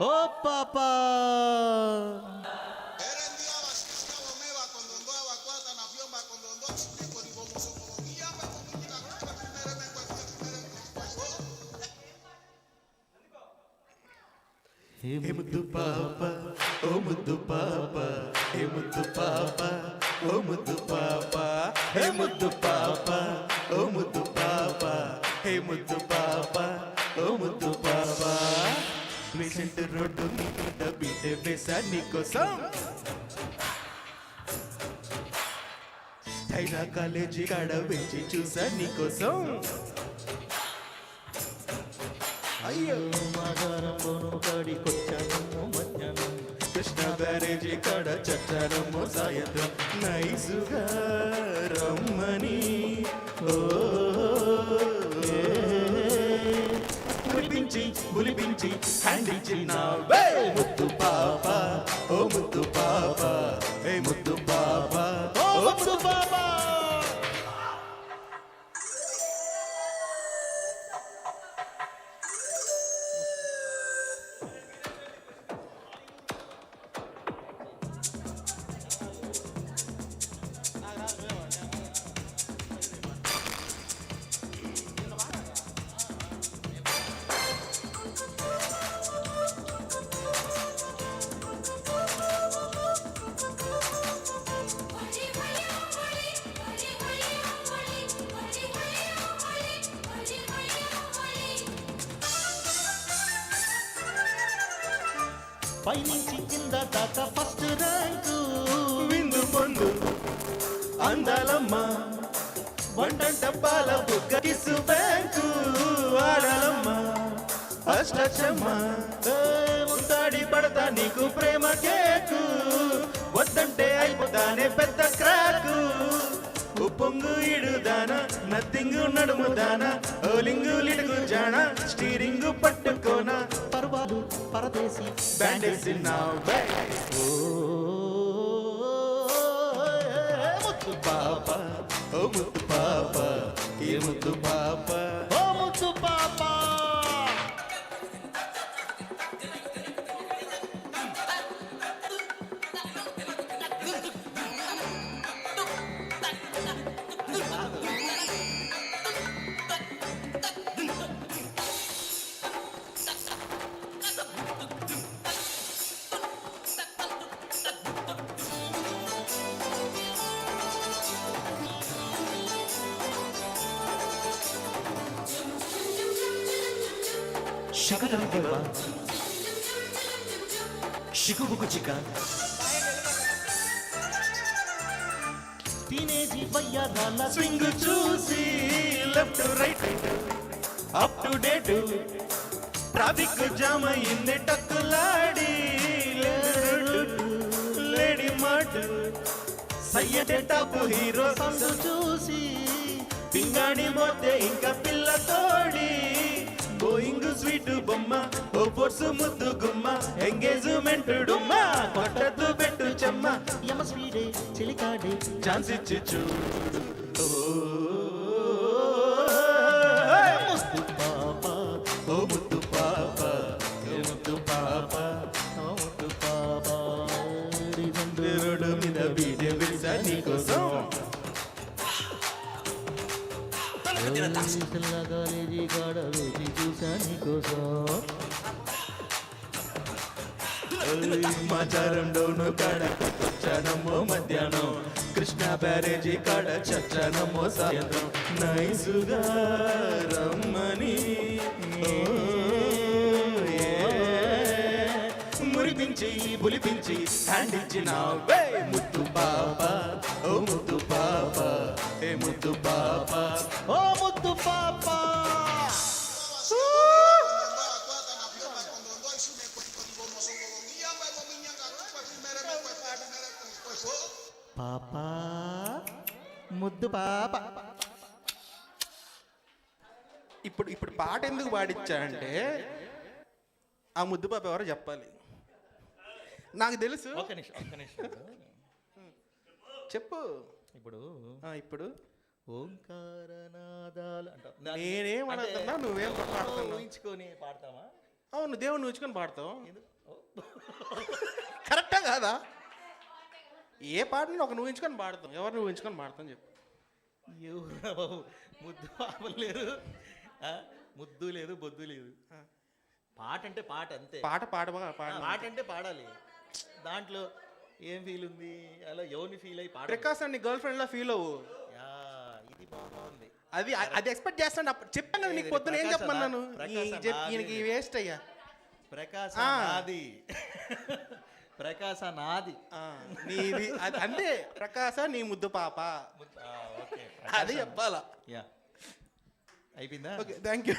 Oh papá. Hey muddu papa, oh muddu papa, hey muddu papa, oh muddu papa, hey muddu papa, oh muddu papa, hey muddu papa, oh muddu papa. Recent road to the beat besa nikosam. Thaina college kada vechi chusa nikosam. అయ్యో మాగారంలోను కాడికొచ్చాను మధ్యాహ్నం కృష్ణ బ్యారేజీ కాడ చచ్చానమ్మో సాయంత్రం నైసుగా రమ్మని ములిపించి ములిపించి hand ఇచ్చినావే ముద్దు పాప ఓ ముద్దు పాప ఏ ముద్దు పాప ఓ ముద్దు పాప. పైనుంచి కింద దాకా ఫస్ట్ ర్యాంకు విందు పొందు అందాలమ్మ వంట డబ్బాల బుగ్గ కిసు బ్యాంకు ఆడాలమ్మ అష్టచమ్మ ముంతాడి పడతా నీకు ప్రేమ కేకు వద్దంటే అయిపోతానే పెద్ద క్రాకు ఉప్పొంగు ఇడుదానా నథింగు నడుముదానా ఓలింగు లిడుగు జానా స్టీరింగు పట్టుకోనా పర్వాలు పరదేశి బ్యాండేసి నావే ఓ ముద్దు పాప ఓ ముద్దు పాప ఏ ముద్దు పాప ఓ ముద్దు పాప. శకటంకెవ్వ షికుబుకు చిక టీనేజీ వయ్యారాల స్వింగ్ చూసి left right up to date traffic jam అయింది టక్కులాడి లేడీ మాట్ సయ్యటే టాప్ హీరో సందు చూసి పింగాణి మోతే ఇంకా పిల్ల తోడి గోయింగ్ స్వీట్ బొమ్మ ఓ ఫోర్సు ముద్దు గుమ్మ ఎంగేజ్మెంట్ డుమ్మ కొట్టద్దు పెట్టు చెమ్మ యమ స్వీడే చిలికాడే ఛాన్స్ ఇచ్చి చూడు ముద్దు పాప ఓ ముద్దు పాప ఏ ముద్దు పాప ఓ ముద్దు పాప రోడ్డు మీద బీడే విసా నీకోసం కాలేజీ కాడ వేసి చూసా నీకోసం మాచారం డౌను కాడ వచ్చానమ్మో మధ్యాహ్నం కృష్ణ బ్యారేజీ కాడ చచ్చానమ్మో సాయంత్రం నైసుగా రమ్మని మురిపించి బులిపించి హ్యాండ్ ఇచ్చినావే ముద్దు పాప ఓ ముద్దు పాప ఏ ముద్దు పాప ఓ ముద్దు పాప. పాప ముద్దు పాప. ఇప్పుడు పాట ఎందుకు పాడించానంటే ఆ ముద్దు పాప ఎవరో చెప్పాలి. నాకు తెలుసు. ఒక్క నిమిషం చెప్పు. ఇప్పుడు ఓంకారనాదాలు అంట. నేనేమన్నా నువ్వేం పాడుతున్నావు? ఊహించుకొని పాడతావా? అవును, దేవుడిని ఊహించుకొని పాడతావు. ఇది- ఓ. కరెక్టా కాదా? ఏ పాటని ఒక ఊహించుకొని పాడతాం, ఎవరిని ఊహించుకొని పాడతాం చెప్పు. ఎవరురా బాబు, ముద్దు పాపలు లేరు, ముద్దు లేదు, బొద్దు లేదు. పాట అంటే పాట అంతే. పాట పాడవా పాడ. పాట అంటే పాడాలి. దాంట్లో ఏం ఫీల్ ఉంది, అలా ఎవరిని ఫీల్ అయ్యి పాడ. ప్రకాశ్ నీ గర్ల్ ఫ్రెండ్ లా ఫీల్ అవ్వు. ఇది బాగుంది. అది అది ఎక్స్పెక్ట్ చేస్తాను. అప్పుడు చెప్పాను కదా నీకు పొద్దున, ఏం చెప్పమన్నాను, ఈయనకి వేస్ట్ అయ్యా. ప్రకాశ నాది, ప్రకాశ నాది, నీది అంతే. ప్రకాశ నీ ముద్దు పాప, ఓకే అది చెప్పాలా. యా అయిపోయిందా? Okay, thank you.